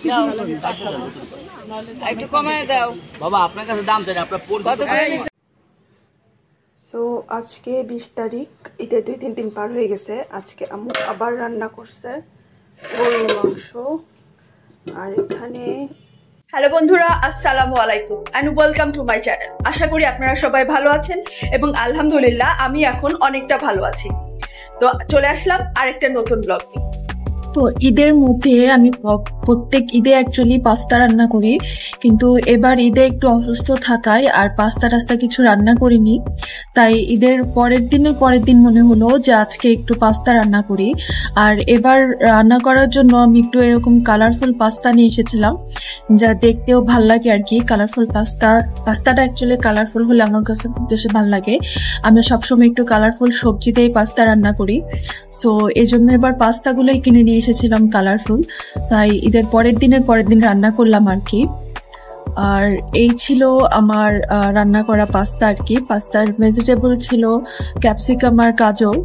দাও একটু কমায় দাও বাবা, আপনার কাছে দাম চাই আপনার কত করে। সো আজকে 20 তারিখ, এটা 2-3 দিন পার হয়ে গেছে। আজকে আম্মু আবার রান্না করছে গরুর মাংস। আর এখানে হ্যালো বন্ধুরা, আসসালামু আলাইকুম and welcome to my channel. আশা করি আপনারা সবাই ভালো আছেন এবং আলহামদুলিল্লাহ আমি এখন অনেকটা ভালো আছি। তো চলে আসলাম আরেকটা নতুন ব্লগ। তো ঈদের মধ্যে আমি প্রত্যেক ঈদে অ্যাকচুয়ালি পাস্তা রান্না করি, কিন্তু এবার ঈদে একটু অসুস্থ থাকায় আর পাস্তা টাস্তা কিছু রান্না করিনি। তাই ঈদের পরের দিন মনে হলো যে আজকে একটু পাস্তা রান্না করি। আর এবার রান্না করার জন্য আমি একটু এরকম কালারফুল পাস্তা নিয়ে এসেছিলাম, যা দেখতেও ভাল লাগে আর কি। কালারফুল পাস্তাটা অ্যাকচুয়ালি কালারফুল হলে আমার কাছে খুব বেশি ভালো লাগে। আমি সবসময় একটু কালারফুল সবজি দিয়েই পাস্তা রান্না করি। সো এই জন্য এবার পাস্তাগুলোই কিনে নিয়ে এসেছিলাম কালারফুল, তাই ঈদের পরের দিন রান্না করলাম আর কি। আর এই ছিল আমার রান্না করা পাস্তা আর কি। পাস্তার ভেজিটেবল ছিল ক্যাপসিকাম আর গাজর,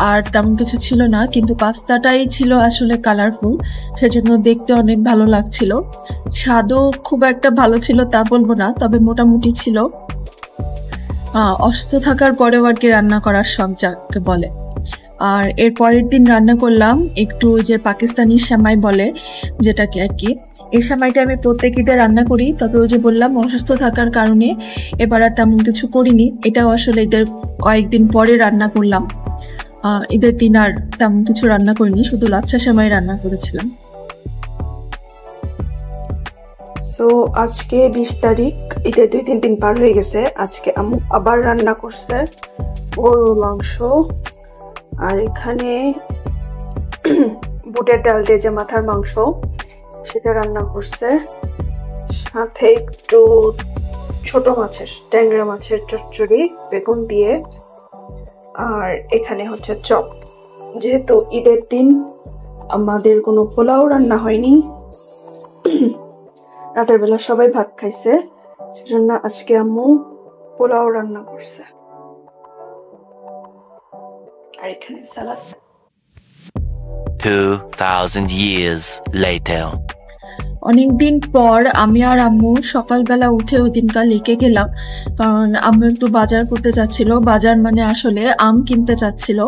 আর তেমন কিছু ছিল না, কিন্তু পাস্তাটাই ছিল আসলে কালারফুল, সেজন্য দেখতে অনেক ভালো লাগছিল। স্বাদও খুব একটা ভালো ছিল তা বলবো না, তবে মোটামুটি ছিল। অসুস্থ থাকার পরেও আর কি রান্না করার শখ যাকে বলে। আর এর পরের দিন রান্না করলাম একটু যে পাকিস্তানি সেমাই বলে, যেটাকে আর কি। এই সেমাইটা আমি প্রত্যেক ঈদে রান্না করি, তবে ওই যে বললাম অসুস্থ থাকার কারণে এবার আর তেমন কিছু করিনি। এটাও আসলে ঈদের কয়েকদিন পরে রান্না করলাম। ঈদের দিন আর তেমন কিছু রান্না করিনি, শুধু লাচ্ছা সেমাই রান্না করেছিলাম। সো আজকে 20 তারিখ, এটা 2-3 দিন পার হয়ে গেছে। আজকে আম্মু আবার রান্না করছে গরুর মাংস। আর এখানে বুটের ডাল দিয়ে যে মাথার মাংস, সেটা রান্না করছে, সাথে একটু ছোট মাছের ট্যাংরা মাছের চচ্চড়ি বেগুন দিয়ে। আর এখানে হচ্ছে চপ। যেহেতু ঈদের দিন আমাদের কোনো পোলাও রান্না হয়নি, রাতের বেলা সবাই ভাত খাইছে, সেজন্য আজকে আম্মু পোলাও রান্না করছে। আর এখানে সালাদ। 2000 years later. অনেকদিন পর আমি আর আম্মু সকালবেলা উঠে ওই দিনকার লেকে গেলাম, কারণ আম্মু একটু বাজার করতে যাচ্ছিল। বাজার মানে আসলে আম কিনতে চাচ্ছিল।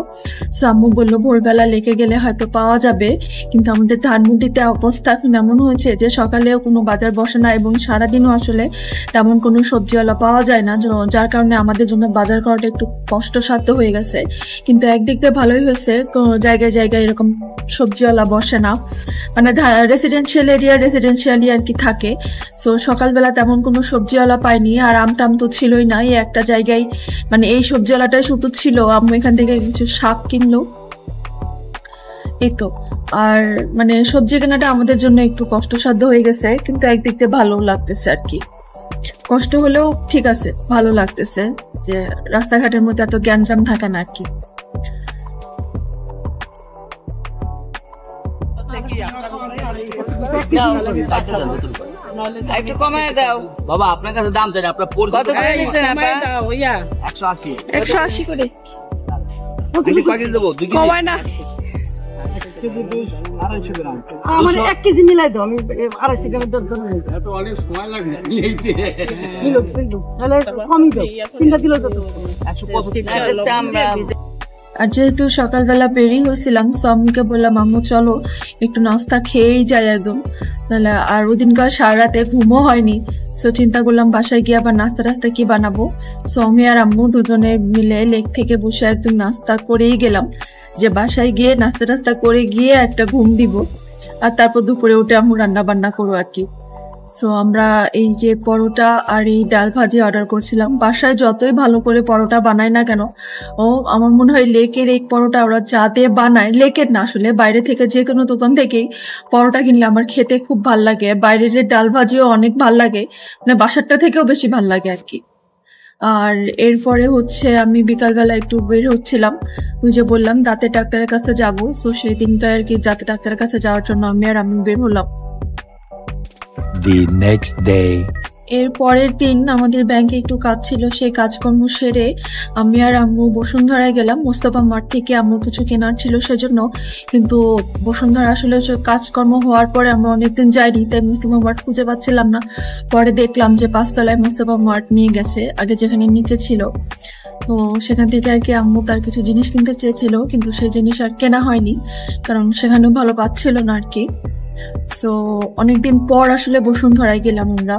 সো আম্মু বললো ভোরবেলা লেকে গেলে হয়তো পাওয়া যাবে, কিন্তু আমাদের ধানমন্ডিতে অবস্থা এখন এমন হয়েছে যে সকালেও কোনো বাজার বসে না এবং সারাদিনও আসলে তেমন কোনো সবজিওয়ালা পাওয়া যায় না, যার কারণে আমাদের জন্য বাজার করাটা একটু কষ্টসাধ্য হয়ে গেছে। কিন্তু একদিক দিয়ে ভালোই হয়েছে, জায়গায় জায়গায় এরকম সবজিওয়ালা বসে না, মানে রেসিডেন্সিয়াল আর কি থাকে। সো সকালবেলা তেমন কোনো সবজিওয়ালা পাইনি, আর আমটাম তো ছিলই না। এই একটা জায়গায় মানে এই সবজিওয়ালাটাই শুধু ছিল। আম্মু এখান থেকে কিছু শাক কিনলো, এই তো। আর মানে সবজি কেনাটা আমাদের জন্য একটু কষ্টসাধ্য হয়ে গেছে, কিন্তু একদিক দিয়ে ভালো লাগতেছে আর কি। কষ্ট হলেও ঠিক আছে, ভালো লাগতেছে যে রাস্তাঘাটের মধ্যে এত গ্যাঞ্জাম থাকে না আর কি। একটু কমায় দাও বাবা, আপনার কাছে দাম চাই আপনার কত করে নিচ্ছেন আপা? 180 180 করে কয় দেবো? 2 কেজি কমায় না, 250 গ্রাম। আমার 1 কেজি মিলাই দাও, আমি 250 গ্রামের দরকার নেই। এত অনেক সময় লাগে কিলো তাহলে কমই দাও, 3টা কিলো দাও। 125 চামড়া। আর যেহেতু সকালবেলা বেরিয়ে হয়েছিলাম, সো আম্মুকে বললাম আম্মু চলো একটু নাস্তা খেয়েই যাই একদম। তাহলে আর ওই দিনকার সারা রাতে ঘুমও হয়নি, সো চিন্তা করলাম বাসায় গিয়ে আবার নাস্তা টাস্তা কি বানাবো। সো আমি আর আম্মু দুজনে মিলে লেক থেকে বসে একদম নাস্তা করেই গেলাম, যে বাসায় গিয়ে নাস্তা টাস্তা করে গিয়ে একটা ঘুম দিব, আর তারপর দুপুরে উঠে আম্মু রান্না বান্না করবো আর কি। সো আমরা এই যে পরোটা আর এই ডাল ভাজি অর্ডার করছিলাম। বাসায় যতই ভালো করে পরোটা বানায় না কেন, আমার মনে হয় লেকের এই পরোটা ওরা যা দিয়ে বানায়, লেকের না আসলে বাইরে থেকে যে কোনো দোকান থেকেই পরোটা কিনলে আমার খেতে খুব ভাল লাগে। বাইরের ডাল ভাজিও অনেক ভাল লাগে, মানে বাসারটা থেকেও বেশি ভাল লাগে আর কি। আর এরপরে হচ্ছে আমি বিকালবেলা একটু বের হচ্ছিলাম, ওই যে বললাম দাঁতের ডাক্তারের কাছে যাবো। সো সেই দিনটা আর কি দাঁতের ডাক্তারের কাছে যাওয়ার জন্য আমি বের হলাম। The next day. এর পরের দিন আমাদের ব্যাংকে একটু কাজ ছিল, সেই কাজকর্ম সেরে আমি আর আম্মু বসুন্ধরায় গেলাম। মোস্তফা মাঠ থেকে আম্মুর কিছু কেনার ছিল সেজন্য, কিন্তু বসুন্ধরা আসলে কাজকর্ম হওয়ার পরে আমরা অনেকদিন যাইনি, তাই মোস্তফা মাঠ খুঁজে পাচ্ছিলাম না। পরে দেখলাম যে 5 তলায় মোস্তফা মাঠ নিয়ে গেছে, আগে যেখানে নিচে ছিল। তো সেখান থেকে আর কি আম্মু তার কিছু জিনিস কিনতে চেয়েছিল, কিন্তু সেই জিনিস আর কেনা হয়নি, কারণ সেখানেও ভালো পাচ্ছিল না আর কি। সো অনেকদিন পর আসলে বসুন্ধরায় গেলাম আমরা।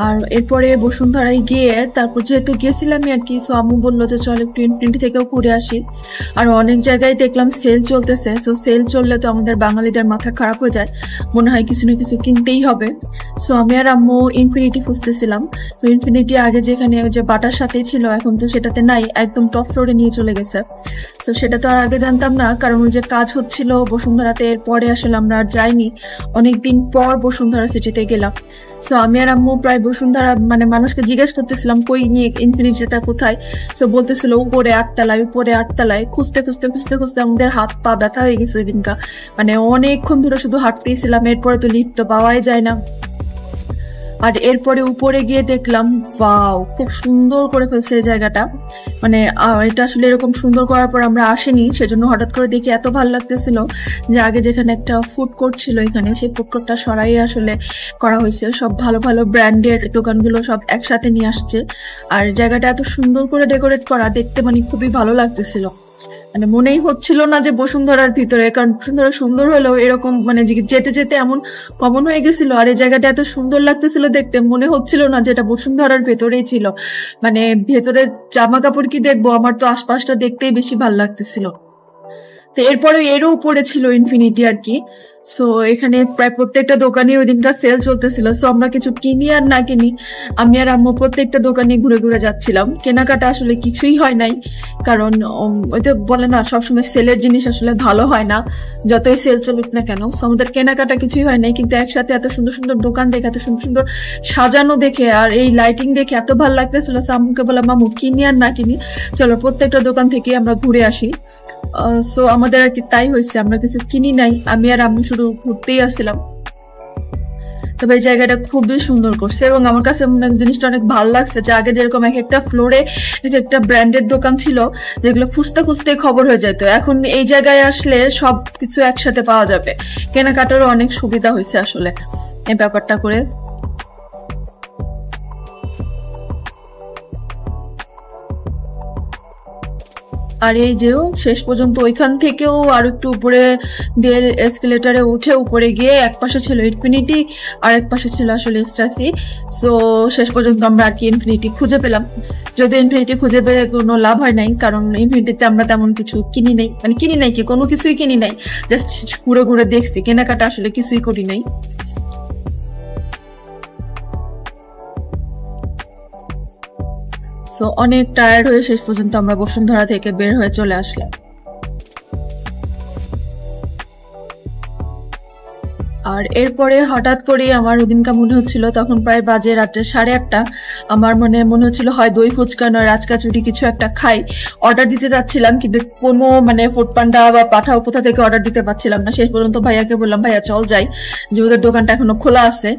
আর এরপরে বসুন্ধরায় গিয়ে তারপর যেহেতু গেছিলামই আর কি, সো আম্মু বললো যে চল একটু ইনফিনিটি থেকেও ঘুরে আসি। আর অনেক জায়গায় দেখলাম সেল চলতেছে, সো সেল চললে তো আমাদের বাঙালিদের মাথা খারাপ হয়ে যায়, মনে হয় কিছু না কিছু কিনতেই হবে। সো আমি আর আম্মু ইনফিনিটি খুঁজতেছিলাম। তো ইনফিনিটি আগে যেখানে ওই যে বাটার সাথেই ছিল, এখন তো সেটাতে নাই, একদম টপ ফ্লোরে নিয়ে চলে গেছে। তো সেটা তো আর আগে জানতাম না, কারণ ওই যে কাজ হচ্ছিল বসুন্ধরাতে, এরপরে আসলে আমরা আর যাইনি, অনেকদিন পর বসুন্ধরা সিটিতে গেলাম। সো আমি আর আম্মু প্রায় বসুন্ধরা মানে মানুষকে জিজ্ঞেস করতেছিলাম কই নিয়ে ইনফিনিটিটা কোথায়। সো বলতেছিল উপরে 8 তলায়, উপরে 8 তলায়। খুঁজতে খুঁজতে খুঁজতে খুঁজতে আমাদের হাত পা ব্যথা হয়ে গেছে ওই দিনকা, মানে অনেকক্ষণ ধরে শুধু হাঁটতেছিলাম। এরপরে তো লিফট তো পাওয়াই যায় না। আর এরপরে উপরে গিয়ে দেখলাম ওয়াও, খুব সুন্দর করে ফেলছে এই জায়গাটা। মানে এটা আসলে এরকম সুন্দর করার পর আমরা আসিনি, সেজন্য হঠাৎ করে দেখি এত ভালো লাগতেছিল যে আগে যেখানে একটা ফুড কোর্ট ছিল এখানে, সেই ফুড কোর্টটা সরাই আসলে করা হয়েছে। সব ভালো ভালো ব্র্যান্ডের দোকানগুলো সব একসাথে নিয়ে আসছে। আর জায়গাটা এত সুন্দর করে ডেকোরেট করা, দেখতে মানে খুবই ভালো লাগতেছিল। মানে মনেই হচ্ছিল না যে বসুন্ধরার ভিতরে, কারণ বসুন্ধরা সুন্দর হলেও এরকম মানে যেতে যেতে এমন কমন হয়ে গেছিল। আর এই জায়গাটা এত সুন্দর লাগতেছিল দেখতে, মনে হচ্ছিল না যেটা বসুন্ধরার ভেতরেই ছিল। মানে ভেতরে জামা কাপড় কি দেখবো, আমার তো আশপাশটা দেখতেই বেশি ভালো লাগতেছিল। তো এরপরে এরও উপরে ছিল ইনফিনিটি আর কি। সো এখানে প্রায় প্রত্যেকটা দোকানে ওই দিনকার সেল চলতেছিল। সো আমরা কিছু কিনি আর না কিনি, আমি আর আম্মু প্রত্যেকটা দোকানে ঘুরে ঘুরে যাচ্ছিলাম। কেনাকাটা আসলে কিছুই হয় নাই, কারণ ওই তো বলে না সবসময় সেলের জিনিস আসলে ভালো হয় না, যতই সেল চলুক না কেন। সো আমাদের কেনাকাটা কিছুই হয় নাই, কিন্তু একসাথে এত সুন্দর সুন্দর দোকান দেখে, এত সুন্দর সুন্দর সাজানো দেখে আর এই লাইটিং দেখে এত ভালো লাগতেছিল। সো আম্মুকে বললাম মামু কিনি আর না কিনি, চলো প্রত্যেকটা দোকান থেকে আমরা ঘুরে আসি। সো আমাদের আর কি তাই হয়েছে, আমরা কিছু কিনি নাই, আমি আর আম্মু শুধু ঘুরতেই আসছিলাম। তবে এই জায়গাটা খুবই সুন্দর করছে এবং আমার কাছে জিনিসটা অনেক ভালো লাগছে যে আগে যেরকম এক একটা ফ্লোরে এক একটা ব্র্যান্ডের দোকান ছিল যেগুলো খুঁজতে খুঁজতে খবর হয়ে যেত, এখন এই জায়গায় আসলে সব কিছু একসাথে পাওয়া যাবে। কেনাকাটারও অনেক সুবিধা হয়েছে আসলে এই ব্যাপারটা করে। আর এই যেও শেষ পর্যন্ত ওইখান থেকেও আর একটু উপরে দিয়ে এসকেলেটারে উঠে উপরে গিয়ে এক পাশে ছিল ইনফিনিটি আর এক পাশে ছিল আসলে এক্সট্রাসি। সো শেষ পর্যন্ত আমরা আর কি ইনফিনিটি খুঁজে পেলাম, যদিও ইনফিনিটি খুঁজে পেলে কোনো লাভ হয় নাই, কারণ ইনফিনিটিতে আমরা তেমন কিছু কিনি নাই, মানে কিনি নাই কি কোনো কিছুই কিনি নাই, জাস্ট ঘুরে ঘুরে দেখছি, কেনাকাটা আসলে কিছুই করি নাই। সো অনেক টায়ার্ড হয়ে শেষ পর্যন্ত আমরা বসুন্ধরা থেকে বের হয়ে চলে আসলাম। আর এরপরে হঠাৎ করে আমার ওদিনকা মনে হচ্ছিল, তখন প্রায় বাজে রাত্রে 8:30, আমার মনে হচ্ছিল হয় দই ফুচকা নয় রাজকাচুরি কিছু একটা খাই। অর্ডার দিতে যাচ্ছিলাম, কিন্তু কোনো মানে ফুড পান্ডা বা পাঠাও কোথা থেকে অর্ডার দিতে পারছিলাম না। শেষ পর্যন্ত ভাইয়াকে বললাম ভাইয়া চল যাই, যে ওদের দোকানটা এখনো খোলা আছে,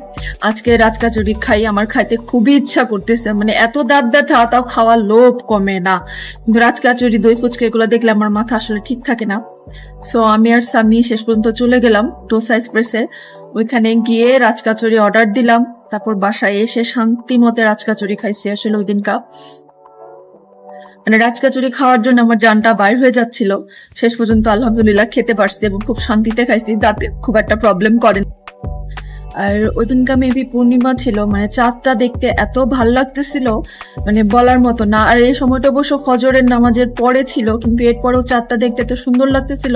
আজকে রাজকাচুরি খাই, আমার খাইতে খুবই ইচ্ছা করতেছে, মানে এত দাঁত ব্যথা তাও খাওয়ার লোভ কমে না, কিন্তু রাজকাচুরি দই ফুচকা এগুলো দেখলে আমার মাথা আসলে ঠিক থাকে না। সো আমি আর সামি শেষ পর্যন্ত চলে গেলাম ডোসা এক্সপ্রেসে, ওইখানে গিয়ে রাজকাচুরি অর্ডার দিলাম, তারপর বাসায় এসে শান্তি মতে রাজকাচুরি খাইছি। আসলে ওই দিনকা মানে রাজকাচুরি খাওয়ার জন্য আমার জানটা বাইর হয়ে যাচ্ছিল, শেষ পর্যন্ত আলহামদুলিল্লাহ খেতে পারছি এবং খুব শান্তিতে খাইছি, দাঁতে খুব একটা প্রবলেম করেন। আর ওই দিনকা মেবি পূর্ণিমা ছিল, মানে চাঁদটা দেখতে এত ভাল লাগতেছিল মানে বলার মতো না। আর এই সময়টা অবশ্য ফজরের নামাজের পরে ছিল, কিন্তু এরপরেও চাঁদটা দেখতে এত সুন্দর লাগতেছিল।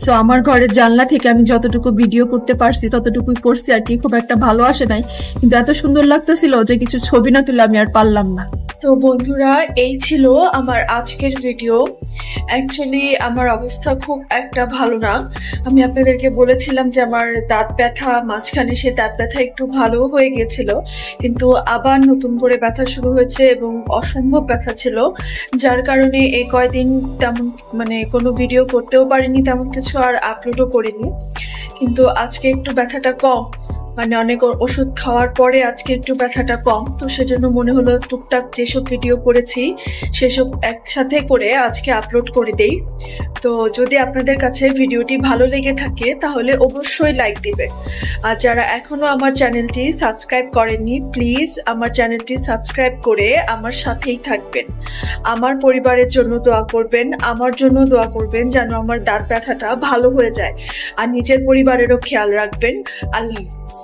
সো আমার ঘরের জানলা থেকে আমি যতটুকু ভিডিও করতে পারছি ততটুকুই করছি আর কি, খুব একটা ভালো আসে নাই, কিন্তু এত সুন্দর লাগতেছিল যে কিছু ছবি না তুলে আমি আর পারলাম না। তো বন্ধুরা এই ছিল আমার আজকের ভিডিও। অ্যাকচুয়ালি আমার অবস্থা খুব একটা ভালো না, আমি আপনাদেরকে বলেছিলাম যে আমার দাঁত ব্যথা, মাঝখানে সে দাঁত ব্যথা একটু ভালো হয়ে গেছিল, কিন্তু আবার নতুন করে ব্যথা শুরু হয়েছে এবং অসম্ভব ব্যথা ছিল, যার কারণে এই কয়দিন তেমন মানে কোনো ভিডিও করতেও পারিনি, তেমন কিছু আর আপলোডও করিনি। কিন্তু আজকে একটু ব্যথাটা কম, মানে অনেক ওষুধ খাওয়ার পরে আজকে একটু ব্যথাটা কম, তো সেজন্য মনে হলো টুকটাক যেসব ভিডিও করেছি সেসব একসাথে করে আজকে আপলোড করে দেই। তো যদি আপনাদের কাছে ভিডিওটি ভালো লেগে থাকে তাহলে অবশ্যই লাইক দিবেন, আর যারা এখনো আমার চ্যানেলটি সাবস্ক্রাইব করেননি প্লিজ আমার চ্যানেলটি সাবস্ক্রাইব করে আমার সাথেই থাকবেন। আমার পরিবারের জন্য দোয়া করবেন, আমার জন্য দোয়া করবেন যেন আমার দাঁত ব্যথাটা ভালো হয়ে যায়, আর নিজের পরিবারেরও খেয়াল রাখবেন। আল্লাহ হাফেজ।